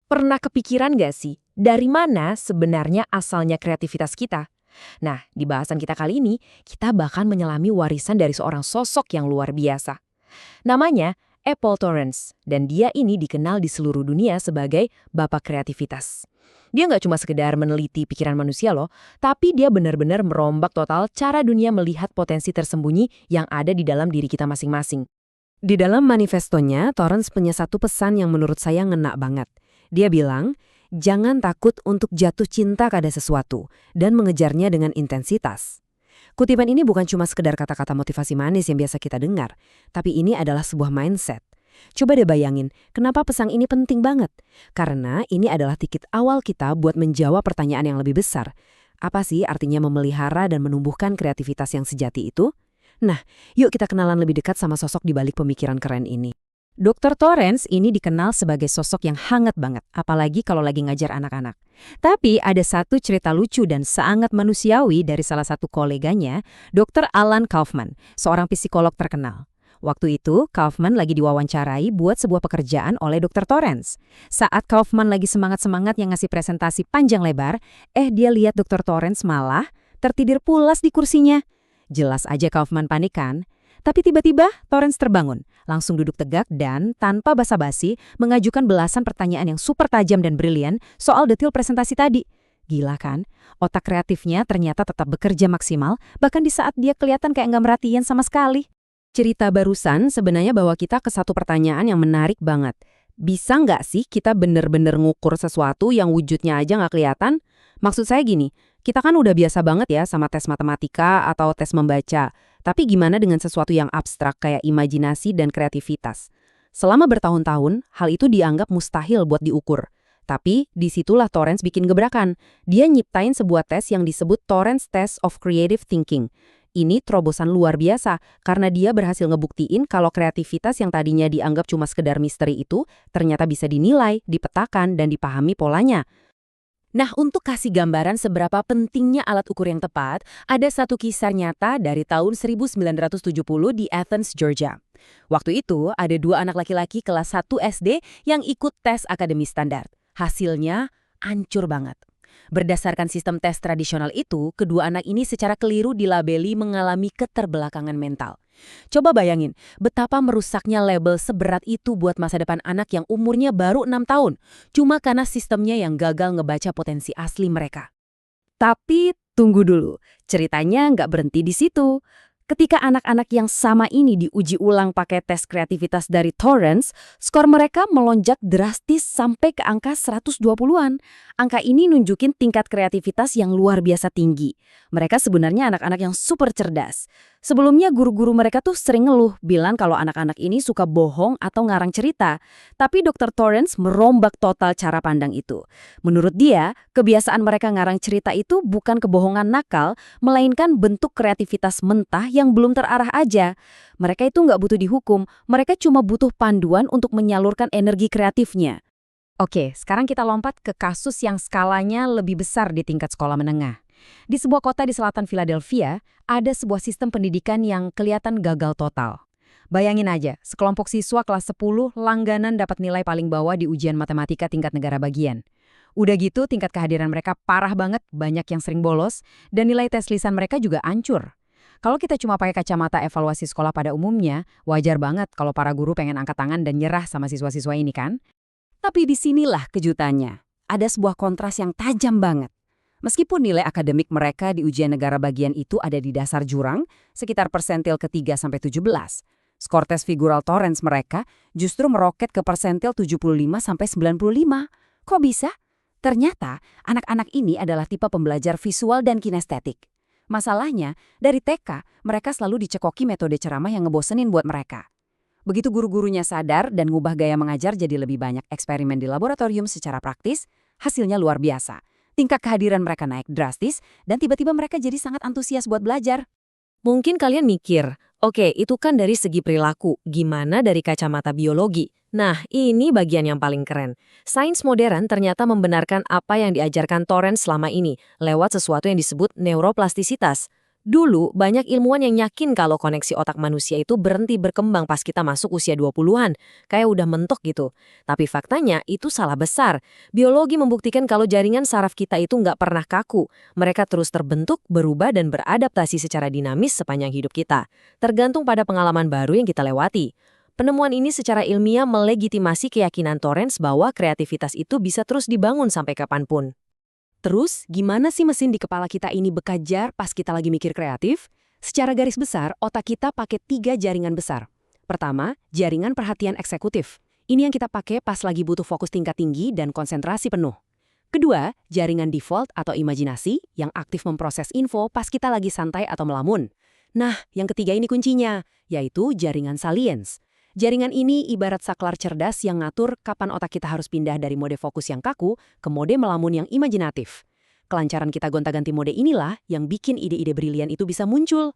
Pernah kepikiran nggak sih, dari mana sebenarnya asalnya kreativitas kita? Nah, di bahasan kita kali ini, kita bahkan menyelami warisan dari seorang sosok yang luar biasa. Namanya Apple Torrens, dan dia ini dikenal di seluruh dunia sebagai bapak kreativitas. Dia nggak cuma sekedar meneliti pikiran manusia loh, tapi dia benar-benar merombak total cara dunia melihat potensi tersembunyi yang ada di dalam diri kita masing-masing. Di dalam manifestonya, Torrens punya satu pesan yang menurut saya ngena banget. Dia bilang, jangan takut untuk jatuh cinta pada sesuatu dan mengejarnya dengan intensitas. Kutipan ini bukan cuma sekedar kata-kata motivasi manis yang biasa kita dengar, tapi ini adalah sebuah mindset. Coba deh bayangin, kenapa pesan ini penting banget? Karena ini adalah titik awal kita buat menjawab pertanyaan yang lebih besar. Apa sih artinya memelihara dan menumbuhkan kreativitas yang sejati itu? Nah, yuk kita kenalan lebih dekat sama sosok di balik pemikiran keren ini. Dr. Torrens ini dikenal sebagai sosok yang hangat banget, apalagi kalau lagi ngajar anak-anak. Tapi ada satu cerita lucu dan sangat manusiawi dari salah satu koleganya, Dr. Alan Kaufman, seorang psikolog terkenal. Waktu itu, Kaufman lagi diwawancarai buat sebuah pekerjaan oleh Dr. Torrens. Saat Kaufman lagi semangat-semangat yang ngasih presentasi panjang lebar, dia lihat Dr. Torrens malah tertidur pulas di kursinya. Jelas aja Kaufman panik kan? Tapi tiba-tiba Torrens terbangun, langsung duduk tegak dan tanpa basa-basi mengajukan belasan pertanyaan yang super tajam dan brilian soal detail presentasi tadi. Gila kan? Otak kreatifnya ternyata tetap bekerja maksimal, bahkan di saat dia kelihatan kayak nggak merhatiin sama sekali. Cerita barusan sebenarnya bawa kita ke satu pertanyaan yang menarik banget. Bisa nggak sih kita bener-bener ngukur sesuatu yang wujudnya aja nggak kelihatan? Maksud saya gini, kita kan udah biasa banget ya sama tes matematika atau tes membaca. Tapi gimana dengan sesuatu yang abstrak kayak imajinasi dan kreativitas? Selama bertahun-tahun, hal itu dianggap mustahil buat diukur. Tapi disitulah Torrens bikin gebrakan. Dia nyiptain sebuah tes yang disebut Torrens Test of Creative Thinking. Ini terobosan luar biasa karena dia berhasil ngebuktiin kalau kreativitas yang tadinya dianggap cuma sekedar misteri itu ternyata bisa dinilai, dipetakan, dan dipahami polanya. Nah, untuk kasih gambaran seberapa pentingnya alat ukur yang tepat, ada satu kisah nyata dari tahun 1970 di Athens, Georgia. Waktu itu, ada dua anak laki-laki kelas 1 SD yang ikut tes akademi standar. Hasilnya ancur banget. Berdasarkan sistem tes tradisional itu, kedua anak ini secara keliru dilabeli mengalami keterbelakangan mental. Coba bayangin, betapa merusaknya label seberat itu buat masa depan anak yang umurnya baru 6 tahun, cuma karena sistemnya yang gagal ngebaca potensi asli mereka. Tapi tunggu dulu, ceritanya nggak berhenti di situ. Ketika anak-anak yang sama ini diuji ulang pakai tes kreativitas dari Torrens, skor mereka melonjak drastis sampai ke angka 120-an. Angka ini nunjukin tingkat kreativitas yang luar biasa tinggi. Mereka sebenarnya anak-anak yang super cerdas. Sebelumnya guru-guru mereka tuh sering ngeluh, bilang kalau anak-anak ini suka bohong atau ngarang cerita. Tapi Dr. Torrens merombak total cara pandang itu. Menurut dia, kebiasaan mereka ngarang cerita itu bukan kebohongan nakal, melainkan bentuk kreativitas mentah yang belum terarah aja. Mereka itu nggak butuh dihukum, mereka cuma butuh panduan untuk menyalurkan energi kreatifnya. Oke, sekarang kita lompat ke kasus yang skalanya lebih besar di tingkat sekolah menengah. Di sebuah kota di selatan Philadelphia, ada sebuah sistem pendidikan yang kelihatan gagal total. Bayangin aja, sekelompok siswa kelas 10 langganan dapat nilai paling bawah di ujian matematika tingkat negara bagian. Udah gitu, tingkat kehadiran mereka parah banget, banyak yang sering bolos, dan nilai tes lisan mereka juga hancur. Kalau kita cuma pakai kacamata evaluasi sekolah pada umumnya, wajar banget kalau para guru pengen angkat tangan dan nyerah sama siswa-siswa ini kan? Tapi disinilah kejutannya. Ada sebuah kontras yang tajam banget. Meskipun nilai akademik mereka di ujian negara bagian itu ada di dasar jurang, sekitar persentil ke-3-17, skor tes figural Torrens mereka justru meroket ke persentil 75-95. Kok bisa? Ternyata anak-anak ini adalah tipe pembelajar visual dan kinestetik. Masalahnya, dari TK, mereka selalu dicekoki metode ceramah yang ngebosenin buat mereka. Begitu guru-gurunya sadar dan ngubah gaya mengajar jadi lebih banyak eksperimen di laboratorium secara praktis, hasilnya luar biasa. Tingkat kehadiran mereka naik drastis, dan tiba-tiba mereka jadi sangat antusias buat belajar. Mungkin kalian mikir, oke, itu kan dari segi perilaku, gimana dari kacamata biologi? Nah, ini bagian yang paling keren. Sains modern ternyata membenarkan apa yang diajarkan Torrens selama ini, lewat sesuatu yang disebut neuroplastisitas. Dulu, banyak ilmuwan yang yakin kalau koneksi otak manusia itu berhenti berkembang pas kita masuk usia 20-an, kayak udah mentok gitu. Tapi faktanya itu salah besar. Biologi membuktikan kalau jaringan saraf kita itu nggak pernah kaku. Mereka terus terbentuk, berubah, dan beradaptasi secara dinamis sepanjang hidup kita. Tergantung pada pengalaman baru yang kita lewati. Penemuan ini secara ilmiah melegitimasi keyakinan Torrance bahwa kreativitas itu bisa terus dibangun sampai kapanpun. Terus, gimana sih mesin di kepala kita ini bekerja pas kita lagi mikir kreatif? Secara garis besar, otak kita pakai 3 jaringan besar. Pertama, jaringan perhatian eksekutif. Ini yang kita pakai pas lagi butuh fokus tingkat tinggi dan konsentrasi penuh. Kedua, jaringan default atau imajinasi yang aktif memproses info pas kita lagi santai atau melamun. Nah, yang ketiga ini kuncinya, yaitu jaringan salience. Jaringan ini ibarat saklar cerdas yang ngatur kapan otak kita harus pindah dari mode fokus yang kaku ke mode melamun yang imajinatif. Kelancaran kita gonta-ganti mode inilah yang bikin ide-ide brilian itu bisa muncul.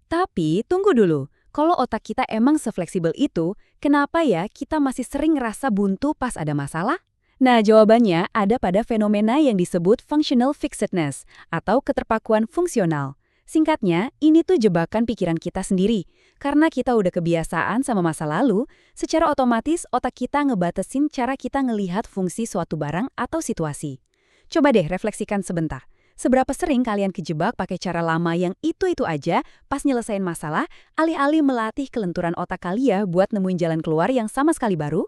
Tapi, tunggu dulu. Kalau otak kita emang sefleksibel itu, kenapa ya kita masih sering ngerasa buntu pas ada masalah? Nah, jawabannya ada pada fenomena yang disebut functional fixedness atau keterpakuan fungsional. Singkatnya, ini tuh jebakan pikiran kita sendiri. Karena kita udah kebiasaan sama masa lalu, secara otomatis otak kita ngebatasin cara kita ngelihat fungsi suatu barang atau situasi. Coba deh refleksikan sebentar. Seberapa sering kalian kejebak pakai cara lama yang itu-itu aja pas nyelesain masalah, alih-alih melatih kelenturan otak kalian buat nemuin jalan keluar yang sama sekali baru?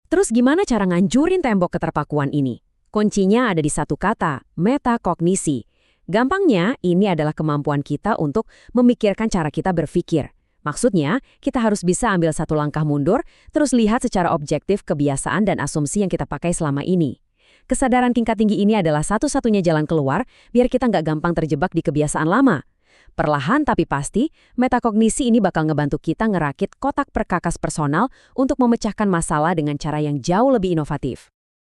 Terus gimana cara ngancurin tembok keterpakuan ini? Kuncinya ada di satu kata, metakognisi. Gampangnya, ini adalah kemampuan kita untuk memikirkan cara kita berpikir. Maksudnya, kita harus bisa ambil satu langkah mundur, terus lihat secara objektif kebiasaan dan asumsi yang kita pakai selama ini. Kesadaran tingkat tinggi ini adalah satu-satunya jalan keluar, biar kita nggak gampang terjebak di kebiasaan lama. Perlahan tapi pasti, metakognisi ini bakal ngebantu kita ngerakit kotak perkakas personal untuk memecahkan masalah dengan cara yang jauh lebih inovatif.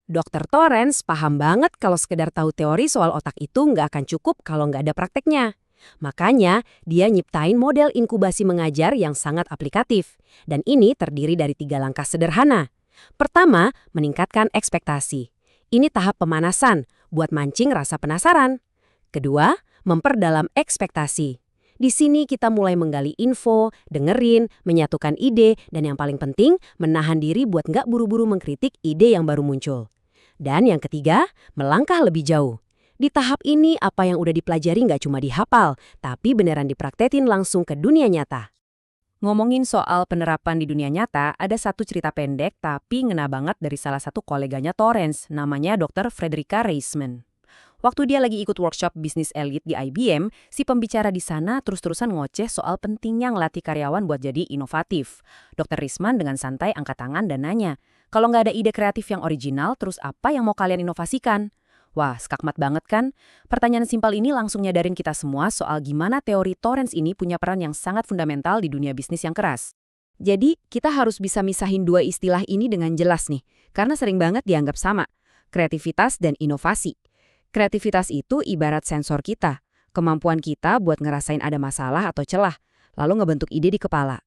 Dr. Torrance paham banget kalau sekedar tahu teori soal otak itu nggak akan cukup kalau nggak ada prakteknya. Makanya, dia nyiptain model inkubasi mengajar yang sangat aplikatif. Dan ini terdiri dari 3 langkah sederhana. Pertama, meningkatkan ekspektasi. Ini tahap pemanasan, buat mancing rasa penasaran. Kedua, memperdalam ekspektasi. Di sini kita mulai menggali info, dengerin, menyatukan ide, dan yang paling penting, menahan diri buat nggak buru-buru mengkritik ide yang baru muncul. Dan yang ketiga, melangkah lebih jauh. Di tahap ini, apa yang udah dipelajari nggak cuma dihafal, tapi beneran dipraktekin langsung ke dunia nyata. Ngomongin soal penerapan di dunia nyata, ada satu cerita pendek tapi ngena banget dari salah satu koleganya Torrance, namanya Dr. Frederica Reisman. Waktu dia lagi ikut workshop bisnis elit di IBM, si pembicara di sana terus-terusan ngoceh soal pentingnya ngelatih karyawan buat jadi inovatif. Dr. Reisman dengan santai angkat tangan dan nanya, kalau nggak ada ide kreatif yang original, terus apa yang mau kalian inovasikan? Wah, skakmat banget kan? Pertanyaan simpel ini langsung nyadarin kita semua soal gimana teori Torrance ini punya peran yang sangat fundamental di dunia bisnis yang keras. Jadi, kita harus bisa misahin 2 istilah ini dengan jelas nih, karena sering banget dianggap sama, kreativitas dan inovasi. Kreativitas itu ibarat sensor kita, kemampuan kita buat ngerasain ada masalah atau celah, lalu ngebentuk ide di kepala.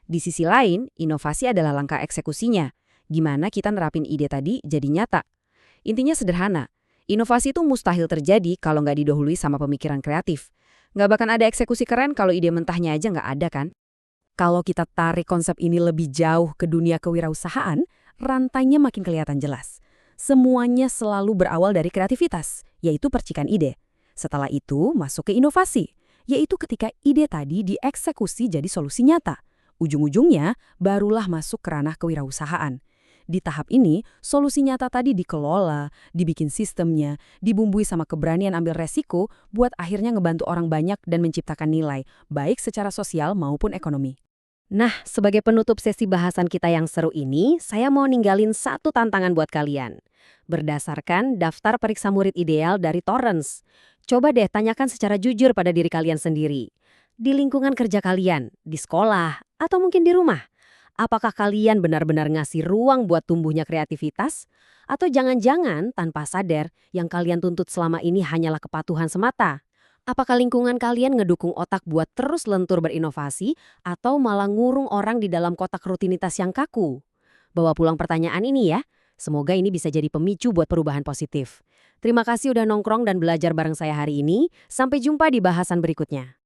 Di sisi lain, inovasi adalah langkah eksekusinya. Gimana kita nerapin ide tadi jadi nyata. Intinya sederhana, inovasi itu mustahil terjadi kalau nggak didahului sama pemikiran kreatif. Nggak bakal ada eksekusi keren kalau ide mentahnya aja nggak ada kan? Kalau kita tarik konsep ini lebih jauh ke dunia kewirausahaan, rantainya makin kelihatan jelas. Semuanya selalu berawal dari kreativitas, yaitu percikan ide. Setelah itu masuk ke inovasi, yaitu ketika ide tadi dieksekusi jadi solusi nyata. Ujung-ujungnya barulah masuk ke ranah kewirausahaan. Di tahap ini, solusi nyata tadi dikelola, dibikin sistemnya, dibumbui sama keberanian ambil resiko buat akhirnya ngebantu orang banyak dan menciptakan nilai, baik secara sosial maupun ekonomi. Nah, sebagai penutup sesi bahasan kita yang seru ini, saya mau ninggalin satu tantangan buat kalian. Berdasarkan daftar periksa murid ideal dari Torrance, coba deh tanyakan secara jujur pada diri kalian sendiri. Di lingkungan kerja kalian, di sekolah, atau mungkin di rumah. Apakah kalian benar-benar ngasih ruang buat tumbuhnya kreativitas? Atau jangan-jangan tanpa sadar yang kalian tuntut selama ini hanyalah kepatuhan semata? Apakah lingkungan kalian ngedukung otak buat terus lentur berinovasi atau malah ngurung orang di dalam kotak rutinitas yang kaku? Bawa pulang pertanyaan ini ya. Semoga ini bisa jadi pemicu buat perubahan positif. Terima kasih udah nongkrong dan belajar bareng saya hari ini. Sampai jumpa di bahasan berikutnya.